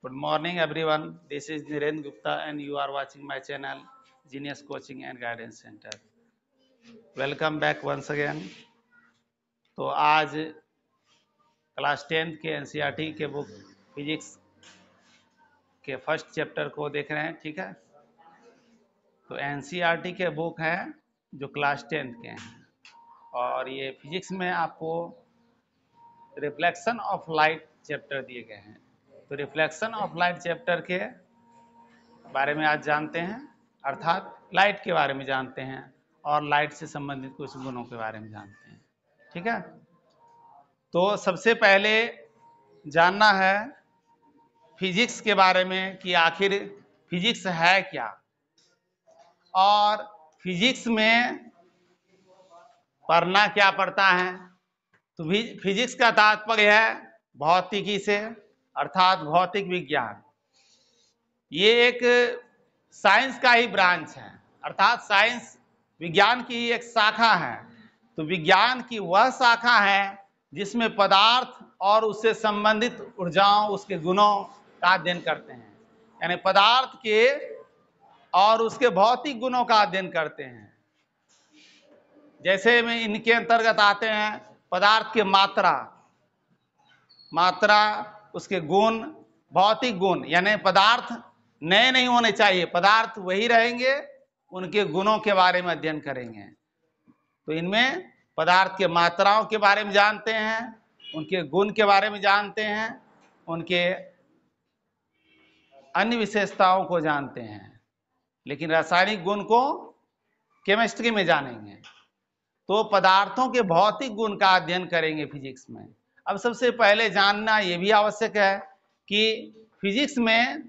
Good morning, everyone. This is Nirendra Gupta, and you are watching my channel, Genius Coaching and Guidance Center. Welcome back once again. तो आज class 10th के NCERT के book physics के first chapter को देख रहे हैं, ठीक है। तो एनसीईआरटी के बुक हैं जो क्लास 10th के हैं, और ये फिजिक्स में आपको रिफ्लेक्शन ऑफ लाइट चैप्टर दिए गए हैं। तो रिफ्लेक्शन ऑफ लाइट चैप्टर के बारे में आज जानते हैं, अर्थात लाइट के बारे में जानते हैं और लाइट से संबंधित कुछ गुणों के बारे में जानते हैं, ठीक है। तो सबसे पहले जानना है फिजिक्स के बारे में कि आखिर फिजिक्स है क्या, और फिजिक्स में पढ़ना क्या पड़ता है। तो फिजिक्स का तात्पर्य है भौतिकी से, अर्थात भौतिक विज्ञान। ये एक साइंस का ही ब्रांच है, अर्थात साइंस विज्ञान की एक शाखा है। तो विज्ञान की वह शाखा है जिसमें पदार्थ और उससे संबंधित ऊर्जाओं, उसके गुणों का अध्ययन करते हैं, यानी पदार्थ के और उसके भौतिक गुणों का अध्ययन करते हैं। जैसे में इनके अंतर्गत आते हैं पदार्थ के मात्रा, उसके गुण, भौतिक गुण, यानी पदार्थ नए नहीं होने चाहिए, पदार्थ वही रहेंगे, उनके गुणों के बारे में अध्ययन करेंगे। तो इनमें पदार्थ के मात्राओं के बारे में जानते हैं, उनके गुण के बारे में जानते हैं, उनके अन्य विशेषताओं को जानते हैं, लेकिन रासायनिक गुण को केमिस्ट्री में जानेंगे। तो पदार्थों के भौतिक गुण का अध्ययन करेंगे फिजिक्स में। अब सबसे पहले जानना यह भी आवश्यक है कि फिजिक्स में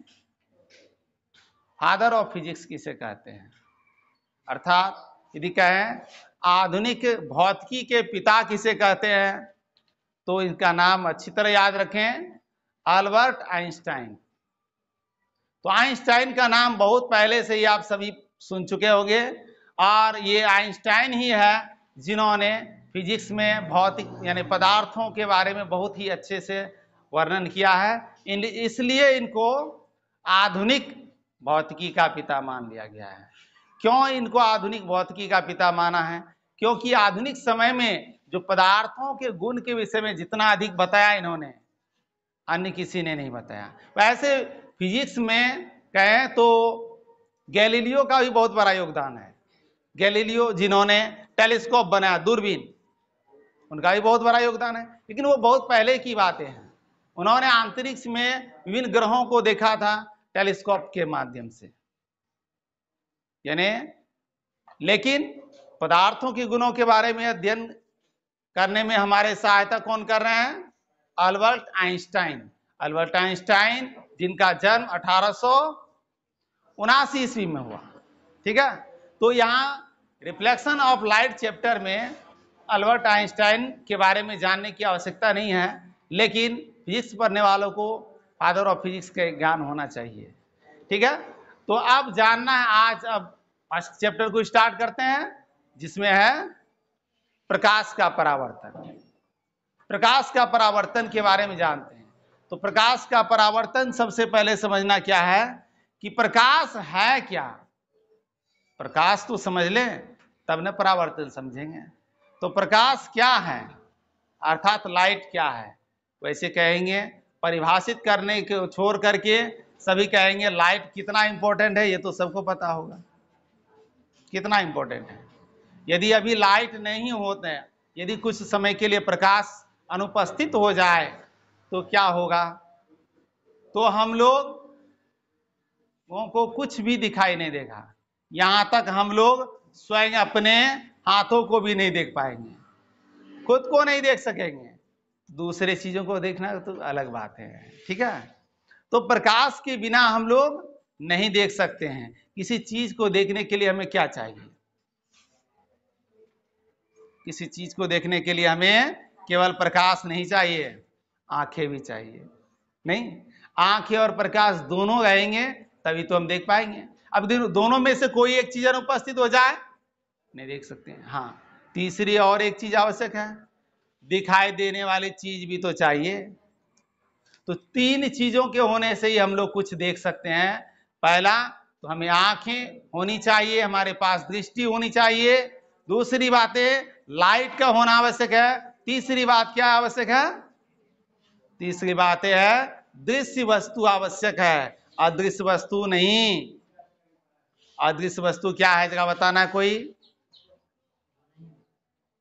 फादर ऑफ फिजिक्स किसे कहते हैं, अर्थात यदि कहें आधुनिक भौतिकी के पिता किसे कहते हैं, तो इनका नाम अच्छी तरह याद रखें, अल्बर्ट आइंस्टाइन। तो आइंस्टाइन का नाम बहुत पहले से ही आप सभी सुन चुके होंगे, और ये आइंस्टाइन ही है जिन्होंने फिजिक्स में भौतिक यानी पदार्थों के बारे में बहुत ही अच्छे से वर्णन किया है। इसलिए इनको आधुनिक भौतिकी का पिता मान लिया गया है। क्यों इनको आधुनिक भौतिकी का पिता माना है? क्योंकि आधुनिक समय में जो पदार्थों के गुण के विषय में जितना अधिक बताया इन्होंने, अन्य किसी ने नहीं बताया। वैसे फिजिक्स में कहें तो गैलीलियो का भी बहुत बड़ा योगदान है। गैलीलियो जिन्होंने टेलीस्कोप बनाया, दूरबीन, उनका भी बहुत बड़ा योगदान है, लेकिन वो बहुत पहले की बातें हैं। उन्होंने अंतरिक्ष में विभिन्न ग्रहों को देखा था टेलीस्कोप के माध्यम से, यानी लेकिन पदार्थों के गुणों के बारे में अध्ययन करने में हमारे सहायता कौन कर रहे हैं? Albert Einstein. अल्बर्ट आइंस्टाइन जिनका जन्म 1879 ईस्वी में हुआ, ठीक है। तो यहाँ रिफ्लेक्शन ऑफ लाइट चैप्टर में अल्बर्ट आइंस्टाइन के बारे में जानने की आवश्यकता नहीं है, लेकिन फिजिक्स पढ़ने वालों को फादर ऑफ फिजिक्स का ज्ञान होना चाहिए, ठीक है। तो अब जानना है, आज अब फर्स्ट चैप्टर को स्टार्ट करते हैं, जिसमें है प्रकाश का परावर्तन। प्रकाश का परावर्तन के बारे में जानते हैं। तो प्रकाश का परावर्तन सबसे पहले समझना क्या है कि प्रकाश है क्या। प्रकाश तो समझ लें तब न परावर्तन समझेंगे। तो प्रकाश क्या है, अर्थात लाइट क्या है। वैसे कहेंगे, परिभाषित करने को छोड़ करके सभी कहेंगे लाइट कितना इंपॉर्टेंट है, ये तो सबको पता होगा कितना इंपॉर्टेंट है। यदि अभी लाइट नहीं होते, यदि कुछ समय के लिए प्रकाश अनुपस्थित हो जाए तो क्या होगा? तो हम लोगों को कुछ भी दिखाई नहीं देगा, यहां तक हम लोग स्वयं अपने हाथों को भी नहीं देख पाएंगे, खुद को नहीं देख सकेंगे, दूसरे चीजों को देखना तो अलग बात है, ठीक है। तो प्रकाश के बिना हम लोग नहीं देख सकते हैं। किसी चीज को देखने के लिए हमें क्या चाहिए? किसी चीज को देखने के लिए हमें केवल प्रकाश नहीं चाहिए, आंखें भी चाहिए। नहीं, आंखें और प्रकाश दोनों रहेंगे तभी तो हम देख पाएंगे। अब दोनों में से कोई एक चीज अनुपस्थित हो जाए, नहीं देख सकते हैं। हाँ, तीसरी और एक चीज आवश्यक है, दिखाई देने वाली चीज भी तो चाहिए। तो तीन चीजों के होने से ही हम लोग कुछ देख सकते हैं। पहला तो हमें आंखें होनी चाहिए, हमारे पास दृष्टि होनी चाहिए। दूसरी बात है लाइट का होना आवश्यक है। तीसरी बात क्या आवश्यक है? तीसरी बात है दृश्य वस्तु आवश्यक है, अदृश्य वस्तु नहीं। अदृश्य वस्तु क्या है जरा बताना है कोई,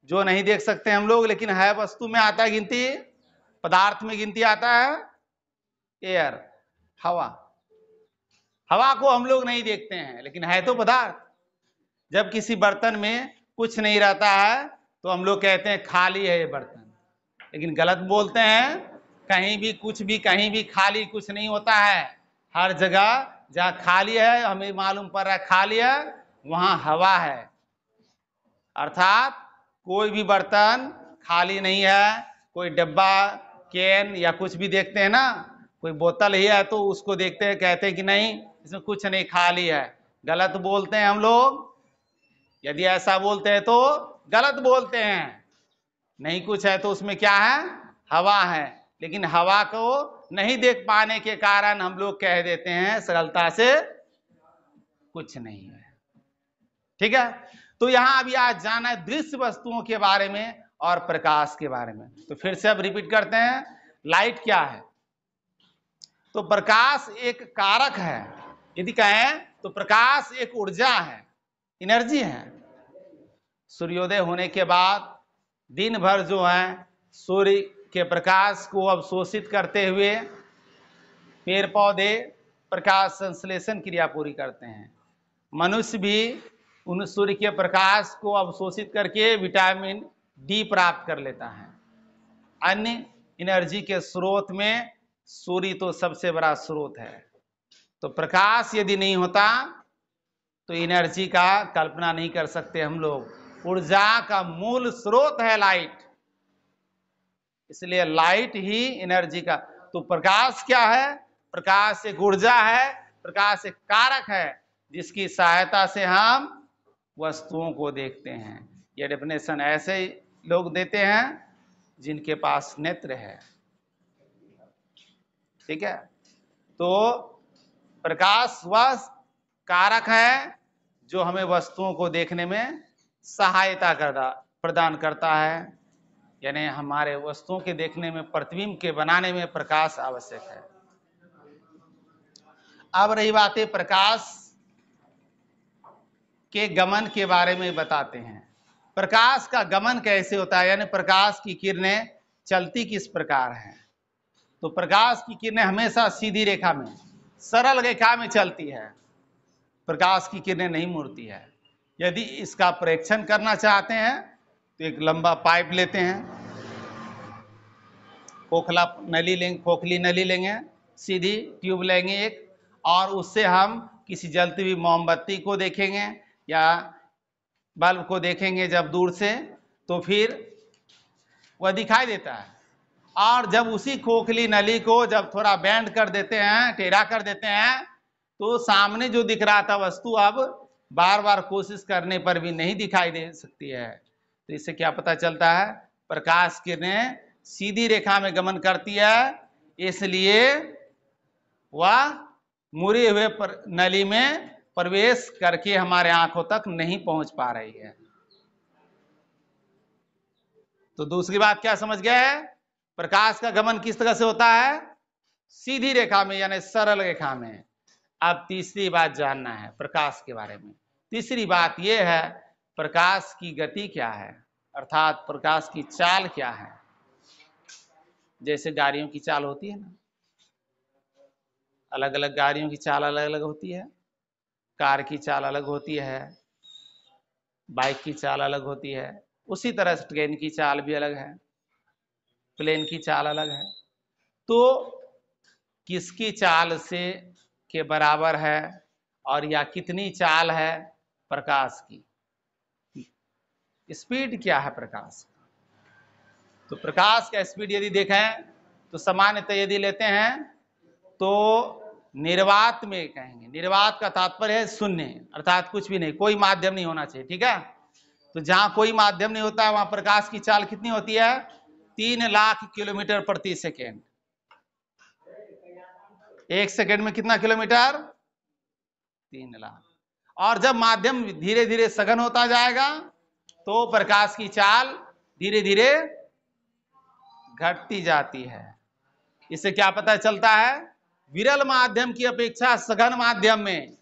जो नहीं देख सकते हम लोग लेकिन है वस्तु में आता है गिनती, पदार्थ में गिनती आता है। एयर, हवा। हवा को हम लोग नहीं देखते हैं लेकिन है तो पदार्थ। जब किसी बर्तन में कुछ नहीं रहता है तो हम लोग कहते हैं खाली है ये बर्तन, लेकिन गलत बोलते हैं। कहीं भी खाली कुछ नहीं होता है। हर जगह जहां खाली है हमें मालूम पड़ रहा है खाली है, वहां हवा है। अर्थात कोई भी बर्तन खाली नहीं है। कोई डब्बा, कैन या कुछ भी देखते हैं ना, कोई बोतल ही है तो उसको देखते हैं, कहते हैं कि नहीं इसमें कुछ नहीं, खाली है। गलत बोलते हैं हम लोग। यदि ऐसा बोलते हैं तो गलत बोलते हैं। नहीं कुछ है तो उसमें क्या है? हवा है। लेकिन हवा को नहीं देख पाने के कारण हम लोग कह देते हैं सरलता से कुछ नहीं है। ठीक है, तो यहां अभी आज जाना है दृश्य वस्तुओं के बारे में और प्रकाश के बारे में। तो फिर से अब रिपीट करते हैं, लाइट क्या है? तो प्रकाश एक कारक है। यदि कहें तो प्रकाश एक ऊर्जा है, एनर्जी है। सूर्योदय होने के बाद दिन भर जो है सूर्य के प्रकाश को अवशोषित करते हुए पेड़ पौधे प्रकाश संश्लेषण क्रिया पूरी करते हैं। मनुष्य भी उन सूर्य के प्रकाश को अवशोषित करके विटामिन डी प्राप्त कर लेता है। अन्य एनर्जी के स्रोत में सूर्य तो सबसे बड़ा स्रोत है। तो प्रकाश यदि नहीं होता तो एनर्जी का कल्पना नहीं कर सकते हम लोग। ऊर्जा का मूल स्रोत है लाइट, इसलिए लाइट ही एनर्जी का। तो प्रकाश क्या है? प्रकाश एक ऊर्जा है, प्रकाश एक कारक है जिसकी सहायता से हम वस्तुओं को देखते हैं। यह डेफिनेशन ऐसे लोग देते हैं जिनके पास नेत्र है। ठीक है, तो प्रकाश वह कारक है जो हमें वस्तुओं को देखने में सहायता प्रदान करता है। यानी हमारे वस्तुओं के देखने में, प्रतिबिंब के बनाने में प्रकाश आवश्यक है। अब रही बातें प्रकाश के गमन के बारे में बताते हैं। प्रकाश का गमन कैसे होता है, यानी प्रकाश की किरणें चलती किस प्रकार हैं? तो प्रकाश की किरणें हमेशा सीधी रेखा में, सरल रेखा में चलती है। प्रकाश की किरणें नहीं मुड़ती है। यदि इसका परीक्षण करना चाहते हैं तो एक लंबा पाइप लेते हैं, खोखली नली लेंगे, सीधी ट्यूब लेंगे एक, और उससे हम किसी जलती हुई मोमबत्ती को देखेंगे या बल्ब को देखेंगे जब दूर से, तो फिर वह दिखाई देता है। और जब उसी खोखली नली को जब थोड़ा बेंड कर देते हैं, टेढ़ा कर देते हैं, तो सामने जो दिख रहा था वस्तु अब बार बार कोशिश करने पर भी नहीं दिखाई दे सकती है। तो इससे क्या पता चलता है? प्रकाश किरणें सीधी रेखा में गमन करती है, इसलिए वह मुड़े हुए नली में प्रवेश करके हमारे आंखों तक नहीं पहुंच पा रही है। तो दूसरी बात क्या समझ गए? प्रकाश का गमन किस तरह से होता है? सीधी रेखा में, यानी सरल रेखा में। अब तीसरी बात जानना है प्रकाश के बारे में। तीसरी बात यह है प्रकाश की गति क्या है, अर्थात प्रकाश की चाल क्या है। जैसे गाड़ियों की चाल होती है ना, अलग अलग गाड़ियों की चाल अलग अलग होती है। कार की चाल अलग होती है, बाइक की चाल अलग होती है। उसी तरह से ट्रेन की चाल भी अलग है, प्लेन की चाल अलग है। तो किसकी चाल से के बराबर है और या कितनी चाल है प्रकाश की? स्पीड क्या है प्रकाश? तो प्रकाश का स्पीड यदि देखें तो सामान्यतः यदि लेते हैं तो निर्वात में कहेंगे। निर्वात का तात्पर्य है शून्य, अर्थात कुछ भी नहीं, कोई माध्यम नहीं होना चाहिए। ठीक है, तो जहां कोई माध्यम नहीं होता है वहां प्रकाश की चाल कितनी होती है? 3 लाख किलोमीटर प्रति सेकेंड। 1 सेकंड में कितना किलोमीटर? 3 लाख। और जब माध्यम धीरे धीरे सघन होता जाएगा तो प्रकाश की चाल धीरे धीरे घटती जाती है। इससे क्या पता चलता है? विरल माध्यम की अपेक्षा सघन माध्यम में,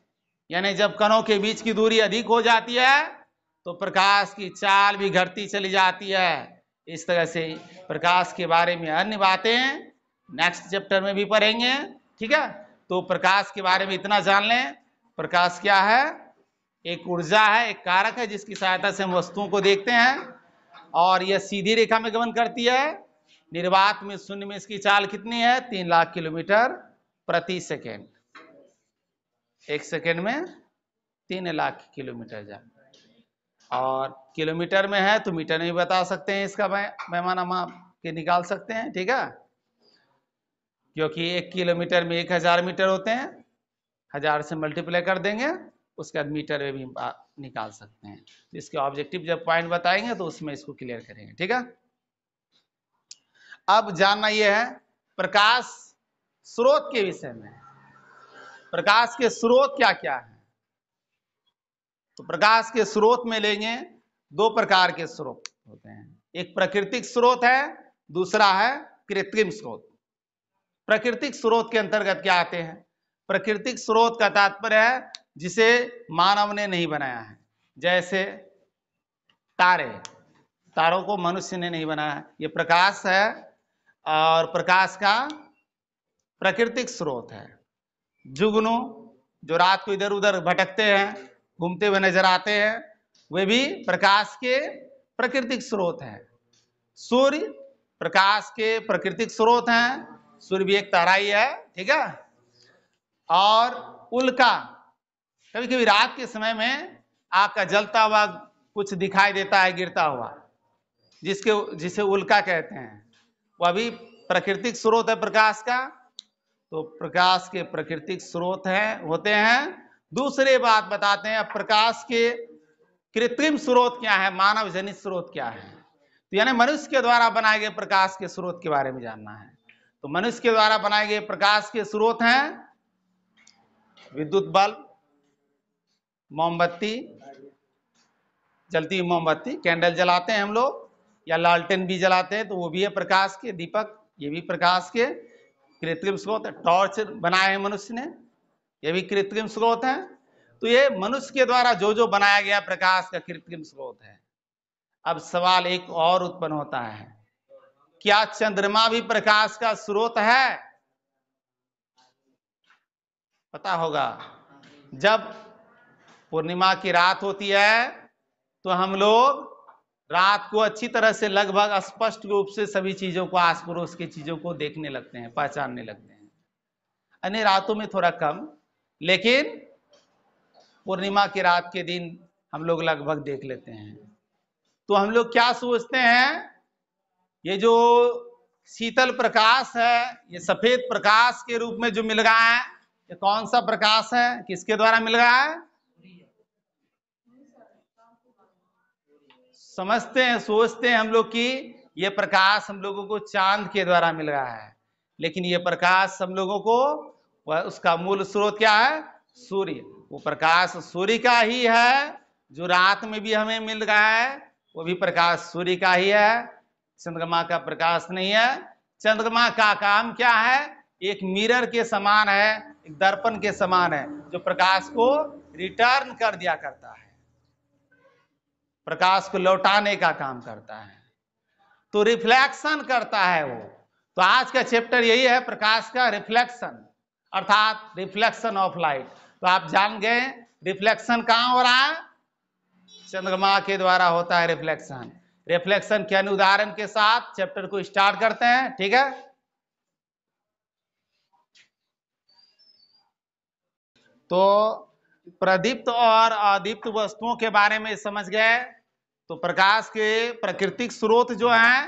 यानी जब कणों के बीच की दूरी अधिक हो जाती है तो प्रकाश की चाल भी घटती चली जाती है। इस तरह से प्रकाश के बारे में अन्य बातें नेक्स्ट चैप्टर में भी पढ़ेंगे, ठीक है। तो प्रकाश के बारे में इतना जान लें, प्रकाश क्या है? एक ऊर्जा है, एक कारक है जिसकी सहायता से हम वस्तुओं को देखते हैं, और यह सीधी रेखा में गमन करती है। निर्वात में शून्य में इसकी चाल कितनी है? 3 लाख किलोमीटर प्रति सेकेंड। 1 सेकेंड में 3 लाख किलोमीटर जा, और किलोमीटर में है तो मीटर में भी बता सकते हैं, इसका पैमाना माप के निकाल सकते हैं, ठीक है। क्योंकि 1 किलोमीटर में 1000 मीटर होते हैं, 1000 से मल्टीप्लाई कर देंगे, उसके बाद मीटर में भी निकाल सकते हैं। इसके ऑब्जेक्टिव जब पॉइंट बताएंगे तो उसमें इसको क्लियर करेंगे, ठीक है। अब जानना यह है प्रकाश स्रोत के विषय में। प्रकाश के स्रोत क्या क्या है? तो प्रकाश के स्रोत में लेंगे 2 प्रकार के स्रोत होते हैं। एक प्राकृतिक स्रोत है, दूसरा है कृत्रिम स्रोत। प्राकृतिक स्रोत के अंतर्गत क्या आते हैं? प्राकृतिक स्रोत का तात्पर्य है जिसे मानव ने नहीं बनाया है, जैसे तारे। तारों को मनुष्य ने नहीं बनाया है, ये प्रकाश है और प्रकाश का प्राकृतिक स्रोत है। जुगनू जो रात को इधर उधर भटकते हैं, घूमते हुए नजर आते हैं, वे भी प्रकाश के प्राकृतिक स्रोत हैं। सूर्य प्रकाश के प्राकृतिक स्रोत हैं, सूर्य भी एक तारा ही है, ठीक है। और उल्का, कभी कभी रात के समय में आग का जलता हुआ कुछ दिखाई देता है गिरता हुआ, जिसे उल्का कहते हैं, वह भी प्राकृतिक स्रोत है प्रकाश का। तो प्रकाश के प्राकृतिक स्रोत होते हैं। दूसरी बात बताते हैं, प्रकाश के कृत्रिम स्रोत क्या है, मानव जनित स्रोत क्या है। तो यानी मनुष्य के द्वारा बनाए गए प्रकाश के स्रोत के बारे में जानना है। तो मनुष्य के द्वारा बनाए गए प्रकाश के स्रोत हैं विद्युत बल्ब, मोमबत्ती, जलती हुई मोमबत्ती, कैंडल जलाते हैं हम लोग, या लालटेन भी जलाते हैं तो वो भी है प्रकाश के। दीपक, ये भी प्रकाश के कृत्रिम स्रोत है। टॉर्च बनाए हैं मनुष्य ने, ये भी कृत्रिम स्रोत है। तो ये मनुष्य के द्वारा जो जो बनाया गया प्रकाश का कृत्रिम स्रोत है। अब सवाल एक और उत्पन्न होता है, क्या चंद्रमा भी प्रकाश का स्रोत है? पता होगा, जब पूर्णिमा की रात होती है तो हम लोग रात को अच्छी तरह से लगभग स्पष्ट रूप से सभी चीजों को, आस पड़ोस की चीजों को देखने लगते हैं, पहचानने लगते हैं। अन्य रातों में थोड़ा कम, लेकिन पूर्णिमा की रात के दिन हम लोग लगभग देख लेते हैं। तो हम लोग क्या सोचते हैं, ये जो शीतल प्रकाश है, ये सफेद प्रकाश के रूप में जो मिल रहा है, ये कौन सा प्रकाश है, किसके द्वारा मिल रहा है? समझते हैं, सोचते हैं हम लोग कि ये प्रकाश हम लोगों को चांद के द्वारा मिल रहा है, लेकिन ये प्रकाश हम लोगों को, उसका मूल स्रोत क्या है? सूर्य। वो प्रकाश सूर्य का ही है। जो रात में भी हमें मिल रहा है वो भी प्रकाश सूर्य का ही है, चंद्रमा का प्रकाश नहीं है। चंद्रमा का काम क्या है? एक मिरर के समान है, एक दर्पण के समान है, जो प्रकाश को रिटर्न कर दिया करता है, प्रकाश को लौटाने का काम करता है, तो रिफ्लेक्शन करता है वो। तो आज का चैप्टर यही है, प्रकाश का रिफ्लेक्शन, अर्थात रिफ्लेक्शन ऑफ लाइट। तो आप जान गए रिफ्लेक्शन कहां हो रहा है? चंद्रमा के द्वारा होता है रिफ्लेक्शन। रिफ्लेक्शन के अनुदाहरण के साथ चैप्टर को स्टार्ट करते हैं, ठीक है। तो प्रदीप्त और अदीप्त वस्तुओं के बारे में समझ गए। तो प्रकाश के प्राकृतिक स्रोत जो हैं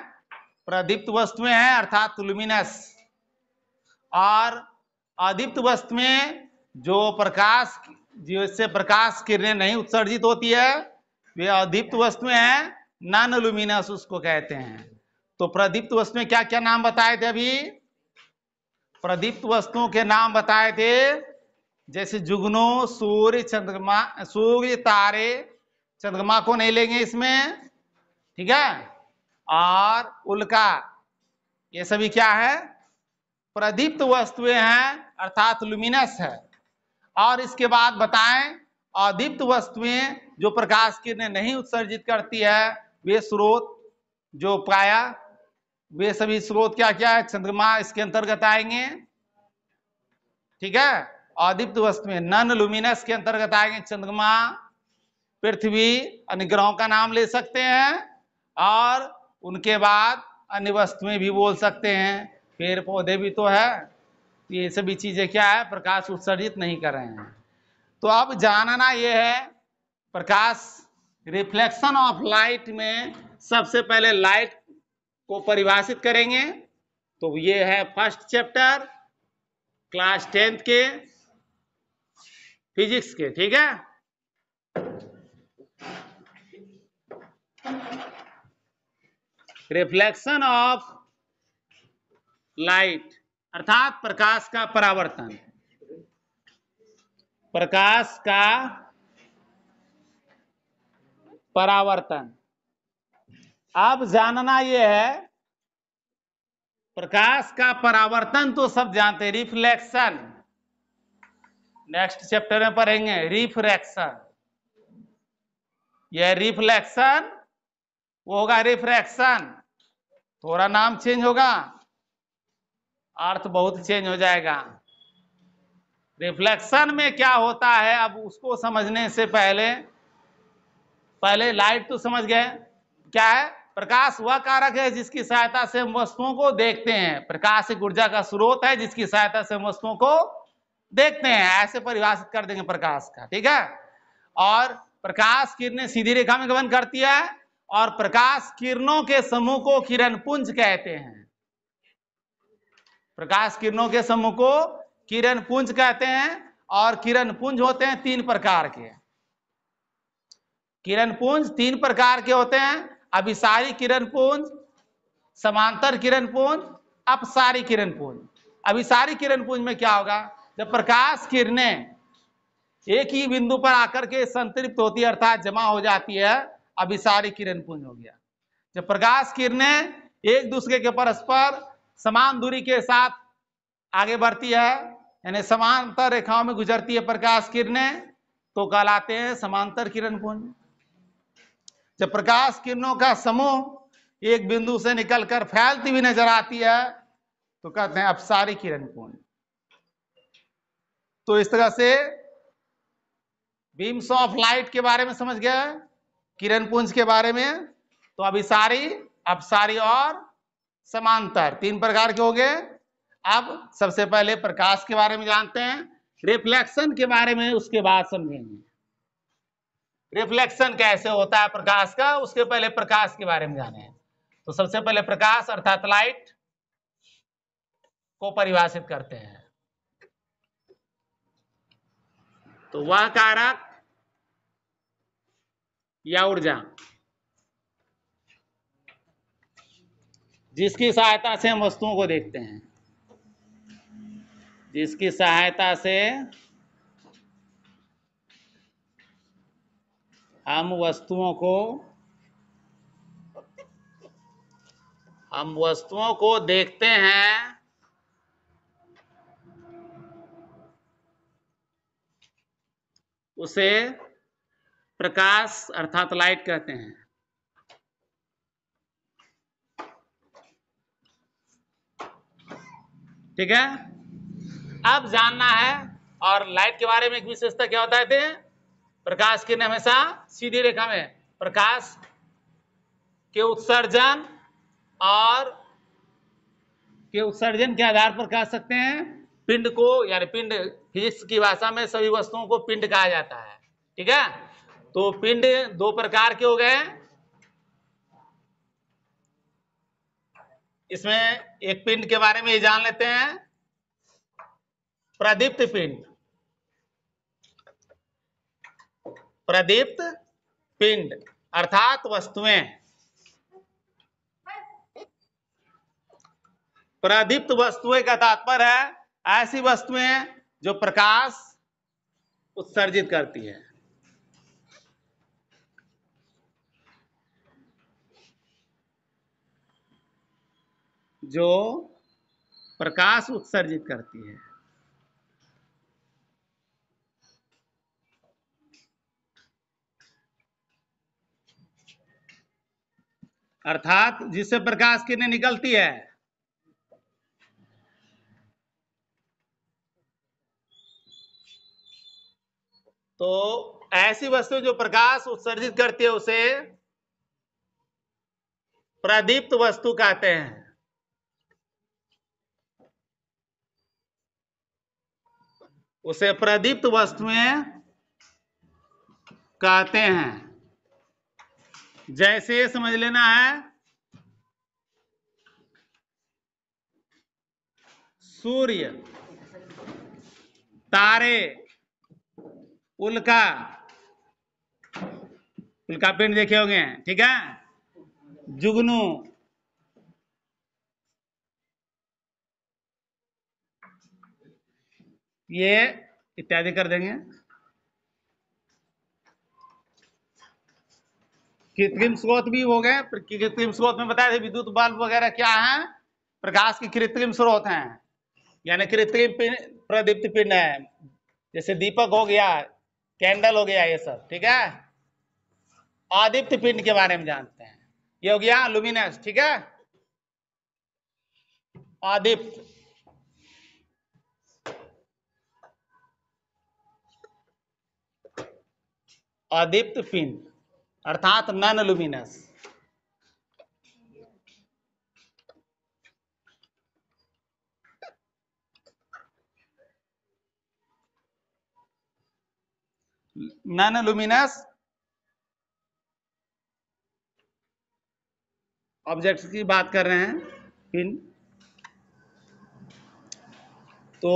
प्रदीप्त वस्तुएं हैं, अर्थात लुमिनस, और अदीप्त वस्तुएं जो प्रकाश, जिससे प्रकाश किरणें नहीं उत्सर्जित होती है, वे अदीप्त वस्तुएं हैं, नॉन लुमिनस उसको कहते हैं। तो प्रदीप्त वस्तुएं क्या क्या नाम बताए थे अभी? प्रदीप्त वस्तुओं के नाम बताए थे, जैसे जुगनू, सूर्य, चंद्रमा, सूर्य, तारे, चंद्रमा को नहीं लेंगे इसमें, ठीक है, और उल्का, ये सभी क्या है, प्रदीप्त वस्तुएं हैं, अर्थात लुमिनस है। और इसके बाद बताएं अदीप्त वस्तुएं जो प्रकाश किरणें नहीं उत्सर्जित करती है, वे स्रोत जो पाया, वे सभी स्रोत क्या क्या है, चंद्रमा इसके अंतर्गत आएंगे, ठीक है। अदीप्त वस्तुएं नॉन लुमिनस के अंतर्गत आएंगे, चंद्रमा, पृथ्वी, अन्य ग्रहों का नाम ले सकते हैं, और उनके बाद अन्य वस्तुएं भी बोल सकते हैं, पेड़ पौधे भी तो है, ये सभी चीजें क्या है, प्रकाश उत्सर्जित नहीं कर रहे हैं। तो अब जानना यह है, प्रकाश रिफ्लेक्शन ऑफ लाइट में सबसे पहले लाइट को परिभाषित करेंगे। तो ये है फर्स्ट चैप्टर क्लास 10th के फिजिक्स के, ठीक है। रिफ्लेक्शन ऑफ लाइट अर्थात प्रकाश का परावर्तन, प्रकाश का परावर्तन। अब जानना यह है, प्रकाश का परावर्तन तो सब जानते हैं, रिफ्लेक्शन नेक्स्ट चैप्टर में पढ़ेंगे, रिफ्रैक्शन, यह रिफ्लेक्शन, वो होगा रिफ्रैक्शन, थोड़ा नाम चेंज होगा, अर्थ बहुत चेंज हो जाएगा। रिफ्लेक्शन में क्या होता है, अब उसको समझने से पहले लाइट तो समझ गए, क्या है, प्रकाश वह कारक है जिसकी सहायता से हम वस्तुओं को देखते हैं, प्रकाश एक ऊर्जा का स्रोत है जिसकी सहायता से हम वस्तुओं को देखते हैं, ऐसे परिभाषित कर देंगे प्रकाश का, ठीक है। और प्रकाश किरणें सीधी रेखा में गमन करती है, और प्रकाश किरणों के समूह को किरण पुंज कहते हैं, प्रकाश किरणों के समूह को किरण पुंज कहते हैं। और किरण पुंज होते हैं 3 प्रकार के, किरण पुंज 3 प्रकार के होते हैं, अभिसारी किरण पुंज, समांतर किरण पुंज, अपसारी किरण पुंज। अभिसारी किरण पुंज में क्या होगा, जब प्रकाश किरणें एक ही बिंदु पर आकर के संतृप्त होती है अर्थात जमा हो जाती है, अभिसारी किरण पुंज हो गया। जब प्रकाश किरणें एक दूसरे के परस्पर समान दूरी के साथ आगे बढ़ती है, यानी समांतर रेखाओं में गुजरती है प्रकाश किरणें, तो कहलाते हैं समांतर किरण पुंज। जब प्रकाश किरणों का समूह एक बिंदु से निकलकर फैलती हुई नजर आती है, तो कहते हैं अपसारी किरण पुंज। तो इस तरह से बीम्स ऑफ लाइट के बारे में समझ गया, किरण पुंज के बारे में। तो अभिसारी, अपसारी और समांतर 3 प्रकार के हो गए। अब सबसे पहले प्रकाश के बारे में जानते हैं, रिफ्लेक्शन के बारे में उसके बाद समझेंगे, रिफ्लेक्शन कैसे होता है प्रकाश का, उसके पहले प्रकाश के बारे में जाने। तो सबसे पहले प्रकाश अर्थात लाइट को परिभाषित करते हैं। तो वह कारक या ऊर्जा जिसकी सहायता से हम वस्तुओं को देखते हैं, जिसकी सहायता से हम वस्तुओं को देखते हैं, उसे प्रकाश अर्थात लाइट कहते हैं। ठीक है, अब जानना है, और लाइट के बारे में एक विशेषता क्या होता है, प्रकाश किरण हमेशा सीधी रेखा में, प्रकाश के उत्सर्जन और के उत्सर्जन के आधार पर कह सकते हैं पिंड को, यानी पिंड फिजिक्स की भाषा में सभी वस्तुओं को पिंड कहा जाता है, ठीक है। तो पिंड 2 प्रकार के हो गए, इसमें एक पिंड के बारे में ये जान लेते हैं, प्रदीप्त पिंड, प्रदीप्त पिंड अर्थात वस्तुएं प्रदीप्त वस्तुएं का तात्पर्य है ऐसी वस्तुएं जो प्रकाश उत्सर्जित करती है। जो प्रकाश उत्सर्जित करती है। अर्थात जिससे प्रकाश किरणें निकलती है। तो ऐसी वस्तु जो प्रकाश उत्सर्जित करती है उसे प्रदीप्त वस्तु कहते हैं। उसे प्रदीप्त वस्तुएं कहते हैं। जैसे समझ लेना है सूर्य, तारे, उल्का, उल्का पिंड देखे होंगे, ठीक है, जुगनू, ये इत्यादि कर देंगे। कृत्रिम स्रोत भी हो गए। कृत्रिम स्रोत में बताया था विद्युत बल्ब वगैरह क्या है, प्रकाश की कृत्रिम स्रोत हैं, यानी कृत्रिम प्रदीप्त पिंड है। जैसे दीपक हो गया, कैंडल हो गया, ये सब ठीक है। आदीप्त पिंड के बारे में जानते हैं, ये हो गया लुमिनस, ठीक है। आदीप्त, आदीप्त पिंड अर्थात non luminous. Non luminous objects की बात कर रहे हैं, पिंड। तो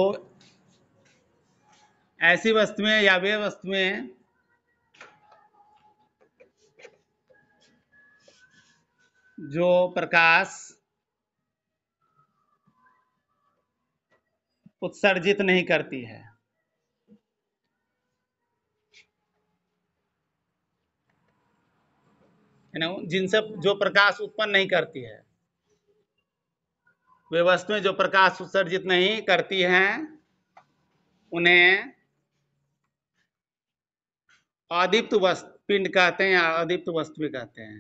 ऐसी वस्तुएं या वे वस्तुएं जो प्रकाश उत्सर्जित नहीं करती है, जिनसे जो प्रकाश उत्पन्न नहीं करती है, वे वस्तुएं जो प्रकाश उत्सर्जित नहीं करती हैं उन्हें अदीप्त पिंड कहते हैं या अदीप्त वस्तुएं कहते हैं।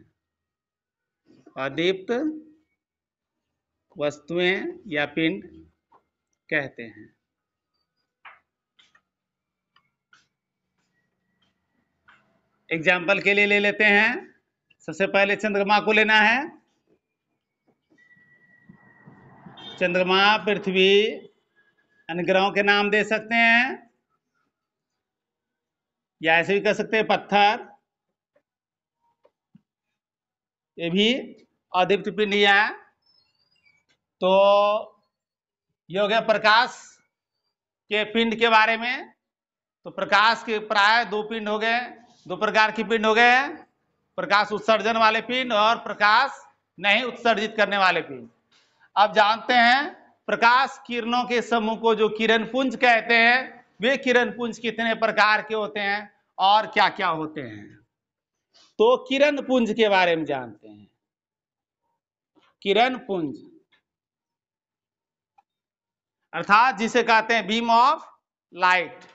अदीप्त वस्तुएं या पिंड कहते हैं। एग्जाम्पल के लिए ले लेते हैं। सबसे पहले चंद्रमा को लेना है। चंद्रमा, पृथ्वी, अन्य ग्रहों के नाम दे सकते हैं, या ऐसे भी कह सकते हैं पत्थर, ये भी अदीप्त पिंड ही है। तो ये हो गया प्रकाश के पिंड के बारे में। तो प्रकाश के प्राय दो पिंड हो गए, दो प्रकार की पिंड हो गए, प्रकाश उत्सर्जन वाले पिंड और प्रकाश नहीं उत्सर्जित करने वाले पिंड। अब जानते हैं प्रकाश किरणों के समूह को जो किरण पुंज कहते हैं, वे किरण पुंज कितने प्रकार के होते हैं और क्या क्या होते हैं। तो किरण पुंज के बारे में जानते हैं। किरण पुंज अर्थात जिसे कहते हैं beam of light.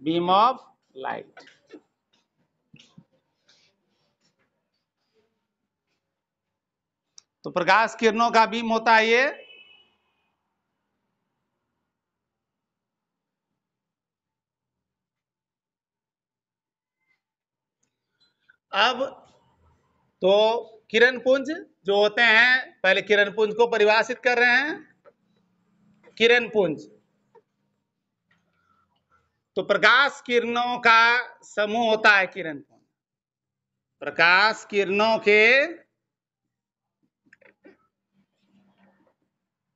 Beam of light. तो प्रकाश किरणों का बीम होता है ये। अब तो किरण पुंज जो होते हैं, पहले किरण पुंज को परिभाषित कर रहे हैं। किरण पुंज तो प्रकाश किरणों का समूह होता है किरण पुंज। प्रकाश किरणों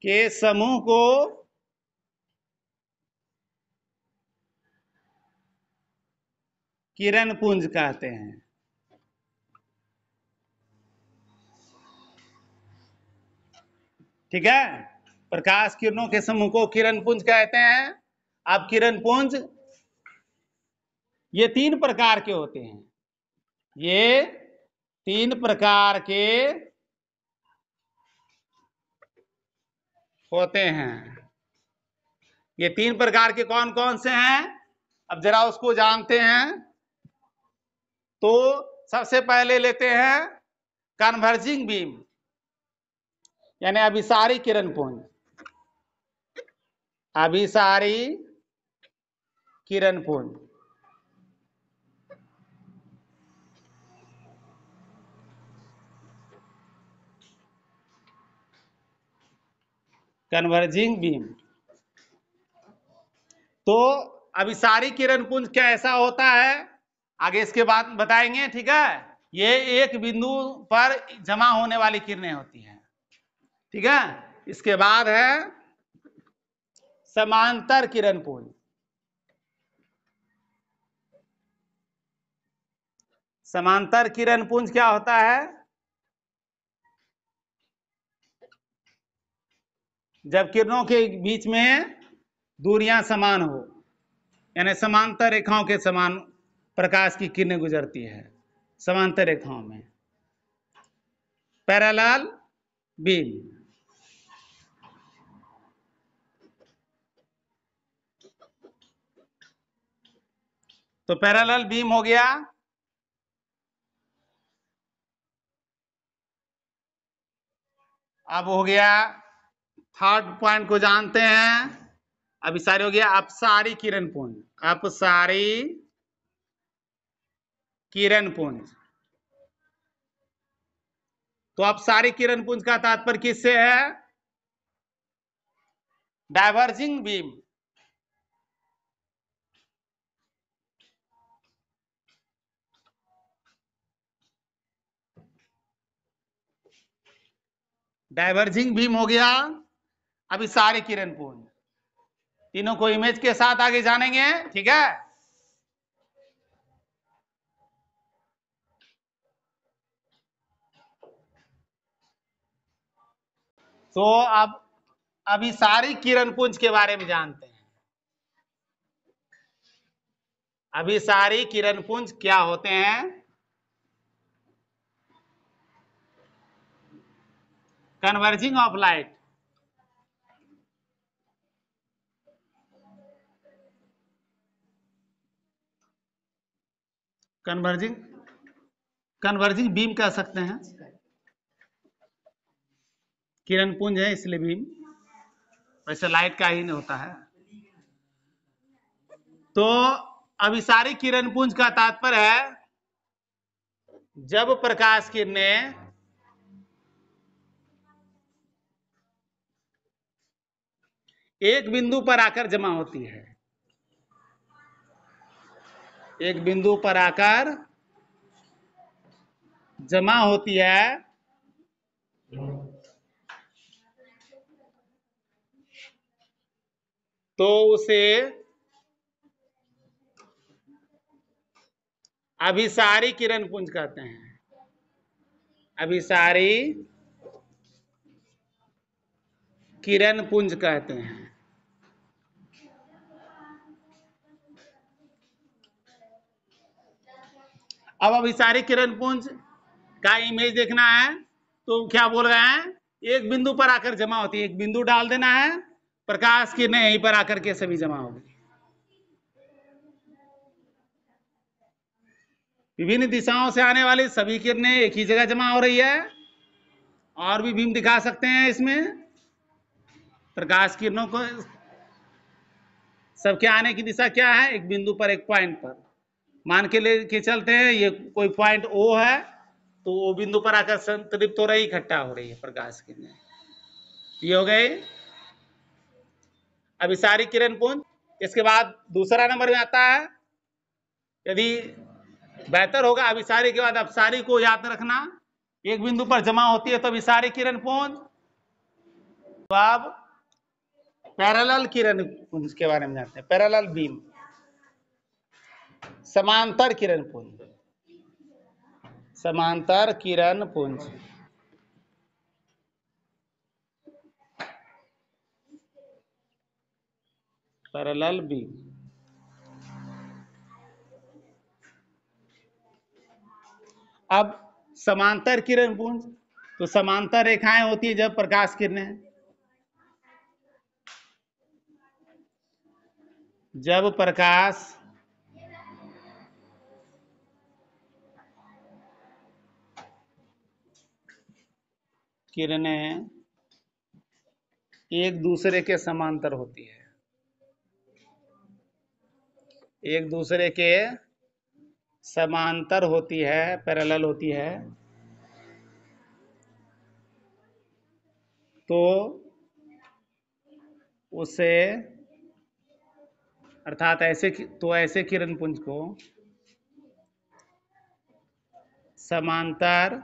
के समूह को किरण पुंज कहते हैं। ठीक है, प्रकाश किरणों के समूह को किरण पुंज कहते हैं। अब किरण पुंज ये 3 प्रकार के होते हैं, ये 3 प्रकार के होते हैं। ये 3 प्रकार के कौन कौन से हैं, अब जरा उसको जानते हैं। तो सबसे पहले लेते हैं कन्वर्जिंग बीम, यानी अभिसारी किरण पुंज। अभिसारी किरण पुंज, कन्वर्जिंग बीम। तो अभिसारी किरण पुंज कैसा होता है, आगे इसके बाद बताएंगे। ठीक है, ये एक बिंदु पर जमा होने वाली किरणें होती हैं। ठीक है, इसके बाद है समांतर किरण पुंज। समांतर किरण पुंज क्या होता है, जब किरणों के बीच में दूरियां समान हो, यानी समांतर रेखाओं के समान प्रकाश की किरणें गुजरती है समांतर रेखाओं में, पैरेलल बीम। तो पैरेलल बीम हो गया। अब हो गया, थर्ड पॉइंट को जानते हैं, अभिसारी हो गया अपसारी किरण पुंज। अपसारी किरण पुंज, तो अपसारी किरण पुंज का तात्पर्य किससे है, डाइवर्जिंग बीम। डाइवर्जिंग बीम हो गया अभिसारी किरण पुंज। तीनों को इमेज के साथ आगे जानेंगे। ठीक है, तो अब अभिसारी किरण पुंज के बारे में जानते हैं। अभिसारी किरण पुंज क्या होते हैं, converging of light. Converging, converging beam कह सकते हैं, किरण पुंज है इसलिए बीम, वैसे लाइट का ही नहीं होता है। तो अभिसारी किरण पुंज का तात्पर्य है जब प्रकाश किरणें एक बिंदु पर आकर जमा होती है, एक बिंदु पर आकर जमा होती है, तो उसे अभिसारी किरण पुंज कहते हैं। अभिसारी किरण पुंज कहते हैं। अब अभिसारी किरण पुंज का इमेज देखना है, तो क्या बोल रहे हैं, एक बिंदु पर आकर जमा होती है, एक बिंदु डाल देना है, प्रकाश किरणें यहीं पर आकर के सभी जमा होगी। विभिन्न दिशाओं से आने वाली सभी किरणें एक ही जगह जमा हो रही है। और भी बीम दिखा सकते हैं इसमें, प्रकाश किरणों को सबके आने की दिशा क्या है, एक बिंदु पर, एक पॉइंट पर मान के लेके चलते हैं, ये कोई पॉइंट ओ है, तो वो बिंदु पर आकर संतृप्त हो रही, इकट्ठा हो रही है प्रकाश किरणें। ये हो गए अभिसारी किरण पुंज। इसके बाद दूसरा नंबर में आता है, यदि बेहतर होगा अभिसारी के बाद अपसारी को याद रखना, एक बिंदु पर जमा होती है तो अभिसारी किरण पुंज। तो अब पैरेलल किरण पुंज के बारे में जानते हैं, पैरेलल बीम, समांतर किरण पुंज। समांतर किरण पुंज, पैरेलल बीम। अब समांतर किरण पुंज, तो समांतर रेखाएं होती है जब प्रकाश किरणें, जब प्रकाश किरणें एक दूसरे के समांतर होती है, एक दूसरे के समांतर होती है, पैरेलल होती है, तो उसे अर्थात ऐसे किरण पुंज को समांतर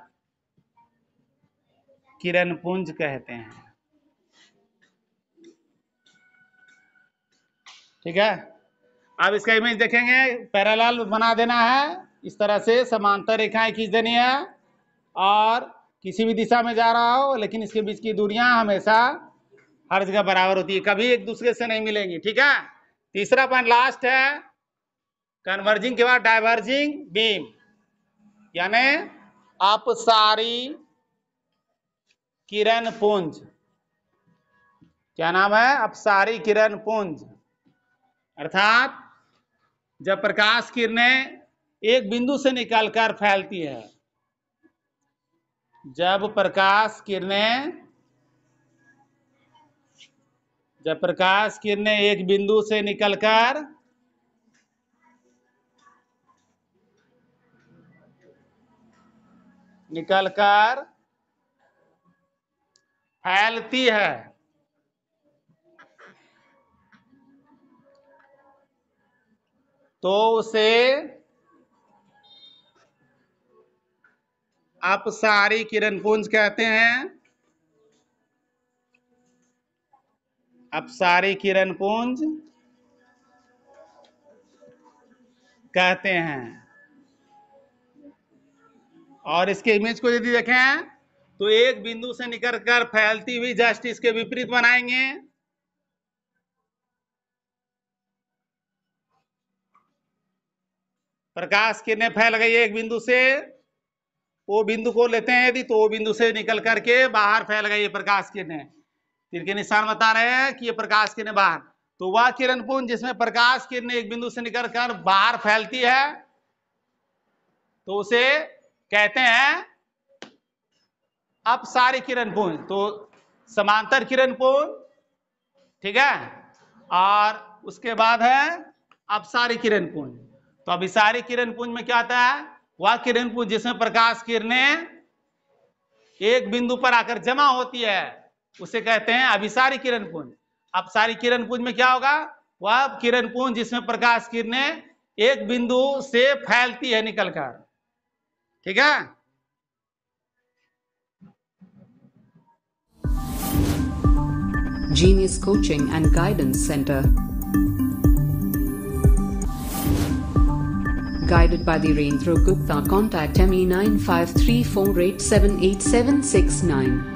किरण पुंज कहते हैं। ठीक है, अब इसका इमेज देखेंगे। पैरेलल बना देना है, इस तरह से समांतर रेखाएं खींच देनी है, और किसी भी दिशा में जा रहा हो लेकिन इसके बीच की दूरियां हमेशा हर जगह बराबर होती है, कभी एक दूसरे से नहीं मिलेंगी। ठीक है, तीसरा पॉइंट लास्ट है, कन्वर्जिंग के बाद डाइवर्जिंग बीम, यानी अपसारी किरण पुंज। क्या नाम है? अपसारी किरण पुंज। अर्थात जब प्रकाश किरणें एक बिंदु से निकलकर फैलती है, जब प्रकाश किरणें एक बिंदु से निकलकर फैलती है, तो उसे अपसारी किरण पुंज कहते हैं। अपसारी किरण पुंज कहते हैं। और इसके इमेज को यदि देखें तो एक बिंदु से निकलकर फैलती हुई जस्ट इसके विपरीत बनाएंगे। प्रकाश किरणें फैल गई एक बिंदु से, वो बिंदु को लेते हैं यदि, तो वो बिंदु से निकल करके बाहर फैल गई प्रकाश किरणें। तीर के निशान बता रहे हैं कि ये प्रकाश किरणें बाहर, तो वह किरण पुंज जिसमें प्रकाश किरणें एक बिंदु से निकलकर बाहर फैलती है, तो उसे कहते हैं अपसारी किरण पुंज। तो समांतर किरण पुंज, ठीक है, और उसके बाद है अपसारी किरण पुंज। तो अभिसारी किरण पुंज में क्या आता है? वह किरण पुंज जिसमें प्रकाश किरणें एक बिंदु पर आकर जमा होती है, उसे कहते हैं अभिसारी किरण पुंज। अपसारी किरण पुंज में क्या होगा? वह किरण पुंज जिसमें प्रकाश किरणें एक बिंदु से फैलती है निकलकर। ठीक है, Genius Coaching and Guidance Center. Guided by Dhirendra Gupta. Contact me 9534878769.